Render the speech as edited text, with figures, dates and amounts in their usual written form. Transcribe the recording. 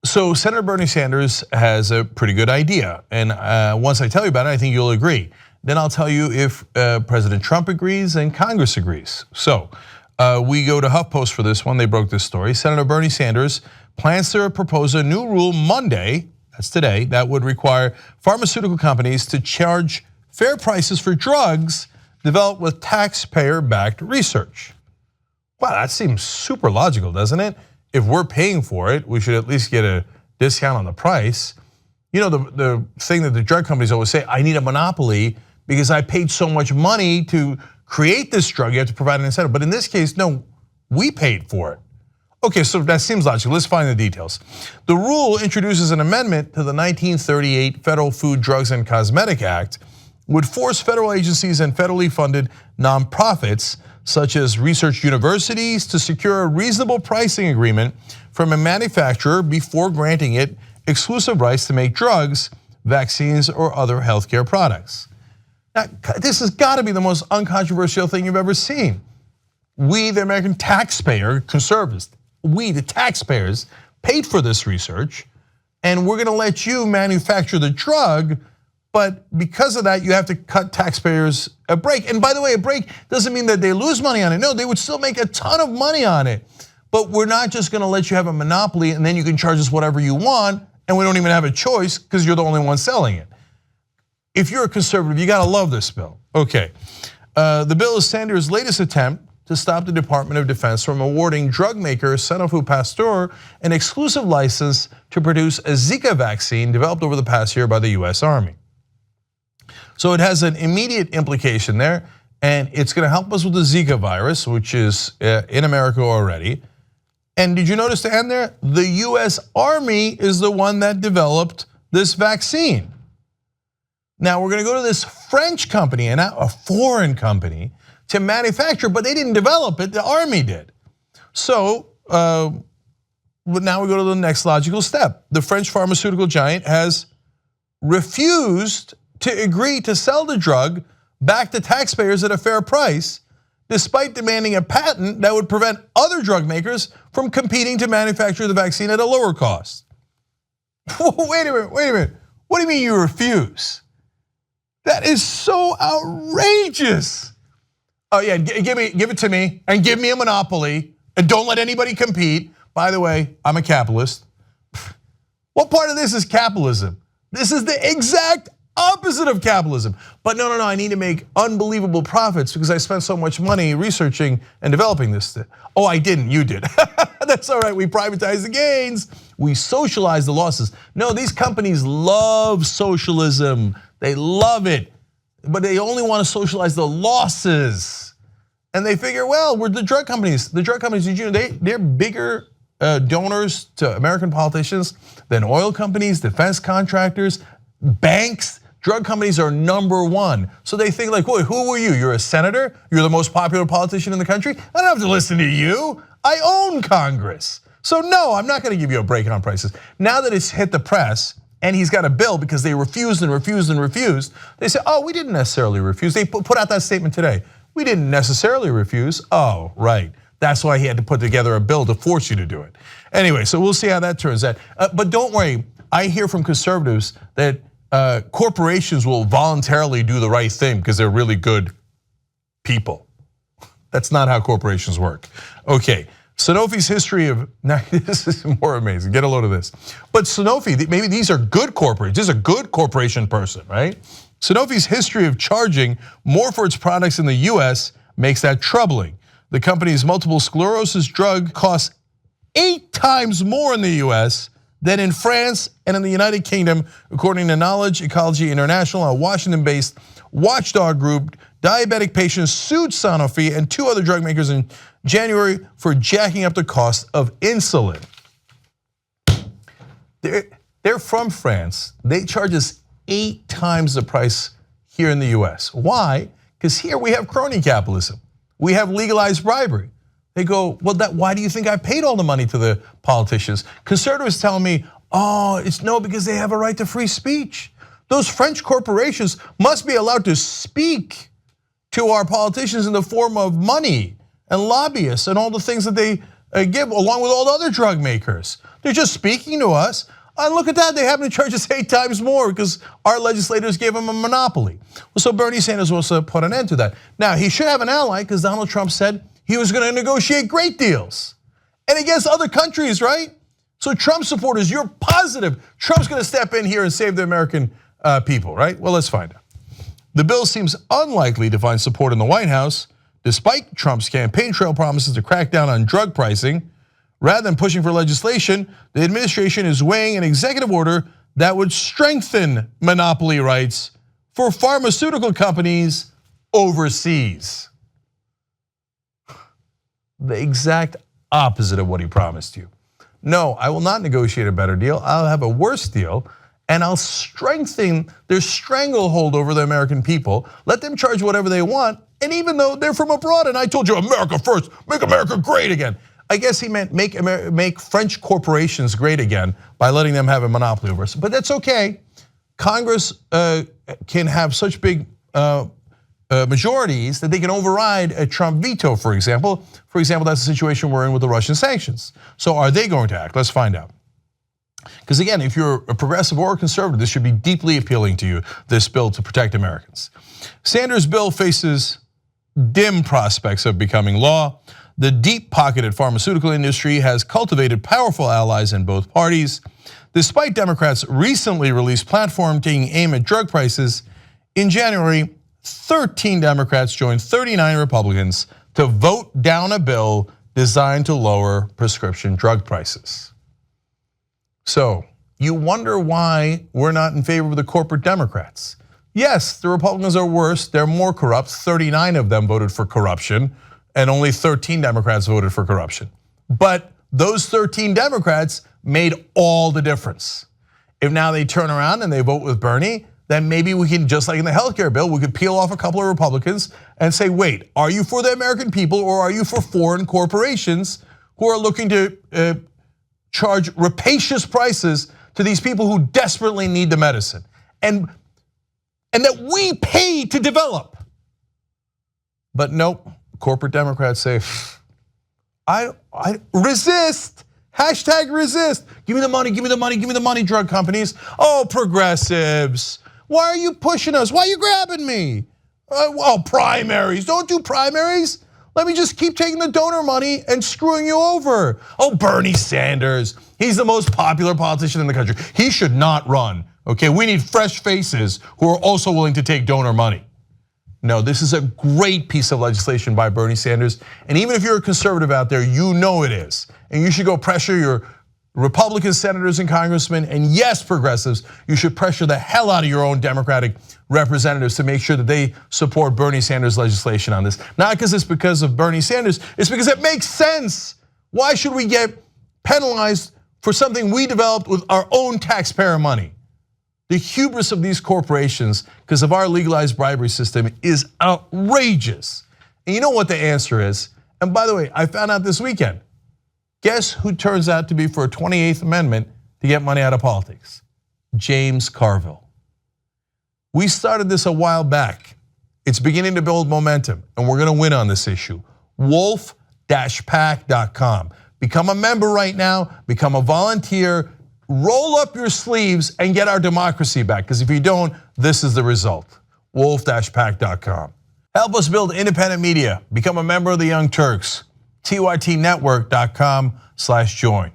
So Senator Bernie Sanders has a pretty good idea. And once I tell you about it, I think you'll agree. Then I'll tell you if President Trump agrees and Congress agrees. So we go to HuffPost for this one. They broke this story. Senator Bernie Sanders plans to propose a new rule Monday, that's today, that would require pharmaceutical companies to charge fair prices for drugs developed with taxpayer-backed research. Wow, that seems super logical, doesn't it? If we're paying for it, we should at least get a discount on the price. You know, the thing that the drug companies always say, I need a monopoly because I paid so much money to create this drug, you have to provide an incentive. But in this case, no, we paid for it. Okay, so that seems logical. Let's find the details. The rule introduces an amendment to the 1938 Federal Food, Drugs, and Cosmetic Act, would force federal agencies and federally funded nonprofits such as research universities to secure a reasonable pricing agreement from a manufacturer before granting it exclusive rights to make drugs, vaccines, or other healthcare products. Now, this has got to be the most uncontroversial thing you've ever seen. We, the American taxpayer, conservatives, we, the taxpayers, paid for this research, and we're gonna let you manufacture the drug, but because of that, you have to cut taxpayers a break. And by the way, a break doesn't mean that they lose money on it. No, they would still make a ton of money on it. But we're not just gonna let you have a monopoly and then you can charge us whatever you want, and we don't even have a choice because you're the only one selling it. If you're a conservative, you gotta love this bill. Okay, the bill is Sanders' latest attempt to stop the Department of Defense from awarding drug maker Sanofi Pasteur an exclusive license to produce a Zika vaccine developed over the past year by the US Army. So it has an immediate implication there, and it's gonna help us with the Zika virus, which is in America already. And did you notice the end there? The US Army is the one that developed this vaccine. Now we're gonna go to this French company, and not a foreign company, to manufacture, but they didn't develop it, the Army did. So now we go to the next logical step. The French pharmaceutical giant has refused to agree to sell the drug back to taxpayers at a fair price, despite demanding a patent that would prevent other drug makers from competing to manufacture the vaccine at a lower cost. Wait a minute. What do you mean you refuse? That is so outrageous. Oh yeah, give it to me and give me a monopoly and don't let anybody compete. By the way, I'm a capitalist. What part of this is capitalism? This is the exact opposite of capitalism. But no, I need to make unbelievable profits because I spent so much money researching and developing this. Oh, I didn't, you did. That's all right, we privatized the gains. We socialized the losses. No, these companies love socialism. They love it, but they only want to socialize the losses. And they figure, well, we're the drug companies. The drug companies, did you know, they're bigger donors to American politicians than oil companies, defense contractors, banks. Drug companies are #1. So they think like, wait, who are you? You're a senator? You're the most popular politician in the country? I don't have to listen to you. I own Congress. So no, I'm not gonna give you a break on prices. Now that it's hit the press and he's got a bill because they refused and refused and refused, they say, oh, we didn't necessarily refuse. They put out that statement today. We didn't necessarily refuse. Oh, right. That's why he had to put together a bill to force you to do it. Anyway, so we'll see how that turns out. But don't worry, I hear from conservatives that corporations will voluntarily do the right thing because they're really good people. That's not how corporations work. Okay, Sanofi's history of, now this is more amazing, get a load of this. But Sanofi, maybe these are good corporations, this is a good corporation person, right? Sanofi's history of charging more for its products in the US makes that troubling. The company's multiple sclerosis drug costs 8 times more in the US than in France and in the United Kingdom, according to Knowledge Ecology International, a Washington-based watchdog group. Diabetic patients sued Sanofi and 2 other drug makers in January for jacking up the cost of insulin. They're from France. They charge us 8 times the price here in the US. Why? Because here we have crony capitalism. We have legalized bribery. They go, well, why do you think I paid all the money to the politicians? Conservatives tell me, oh, it's no, because they have a right to free speech. Those French corporations must be allowed to speak to our politicians in the form of money and lobbyists and all the things that they give, along with all the other drug makers. They're just speaking to us. And look at that, they happen to charge us 8 times more because our legislators gave them a monopoly. Well, so Bernie Sanders wants to put an end to that. Now, he should have an ally because Donald Trump said he was going to negotiate great deals. And against other countries, right? So Trump supporters, you're positive Trump's going to step in here and save the American people, right? Well, let's find out. The bill seems unlikely to find support in the White House, despite Trump's campaign trail promises to crack down on drug pricing. Rather than pushing for legislation, the administration is weighing an executive order that would strengthen monopoly rights for pharmaceutical companies overseas. The exact opposite of what he promised you. No, I will not negotiate a better deal. I'll have a worse deal, and I'll strengthen their stranglehold over the American people. Let them charge whatever they want, and even though they're from abroad, and I told you America first, make America great again. I guess he meant make French corporations great again by letting them have a monopoly over us. But that's okay. Congress can have such big majorities that they can override a Trump veto, for example. For example, that's the situation we're in with the Russian sanctions. So are they going to act? Let's find out. Because again, if you're a progressive or a conservative, this should be deeply appealing to you, this bill to protect Americans. Sanders' bill faces dim prospects of becoming law. The deep-pocketed pharmaceutical industry has cultivated powerful allies in both parties. Despite Democrats' recently released platform taking aim at drug prices, in January, 13 Democrats joined 39 Republicans to vote down a bill designed to lower prescription drug prices. So, you wonder why we're not in favor of the corporate Democrats. Yes, the Republicans are worse, they're more corrupt. 39 of them voted for corruption, and only 13 Democrats voted for corruption. But those 13 Democrats made all the difference. If now they turn around and they vote with Bernie, then maybe we can, just like in the healthcare bill, we could peel off a couple of Republicans and say, wait, are you for the American people or are you for foreign corporations who are looking to charge rapacious prices to these people who desperately need the medicine and that we pay to develop? But nope, corporate Democrats say, I resist. Hashtag resist. Give me the money, give me the money, give me the money, drug companies. Oh, progressives, why are you pushing us? Why are you grabbing me? Oh, primaries, don't do primaries. Let me just keep taking the donor money and screwing you over. Oh, Bernie Sanders, he's the most popular politician in the country. He should not run, okay? We need fresh faces who are also willing to take donor money. No, this is a great piece of legislation by Bernie Sanders. And even if you're a conservative out there, you know it is. And you should go pressure your Republican senators and congressmen, and yes, progressives, you should pressure the hell out of your own Democratic representatives to make sure that they support Bernie Sanders legislation on this. Not because it's because of Bernie Sanders, it's because it makes sense. Why should we get penalized for something we developed with our own taxpayer money? The hubris of these corporations, because of our legalized bribery system, is outrageous. And you know what the answer is? And by the way, I found out this weekend. Guess who turns out to be for a 28th Amendment to get money out of politics? James Carville. We started this a while back. It's beginning to build momentum, and we're gonna win on this issue. wolf-pac.com. Become a member right now, become a volunteer, roll up your sleeves and get our democracy back, because if you don't, this is the result. wolf-pac.com. Help us build independent media. Become a member of the Young Turks. tytnetwork.com/join.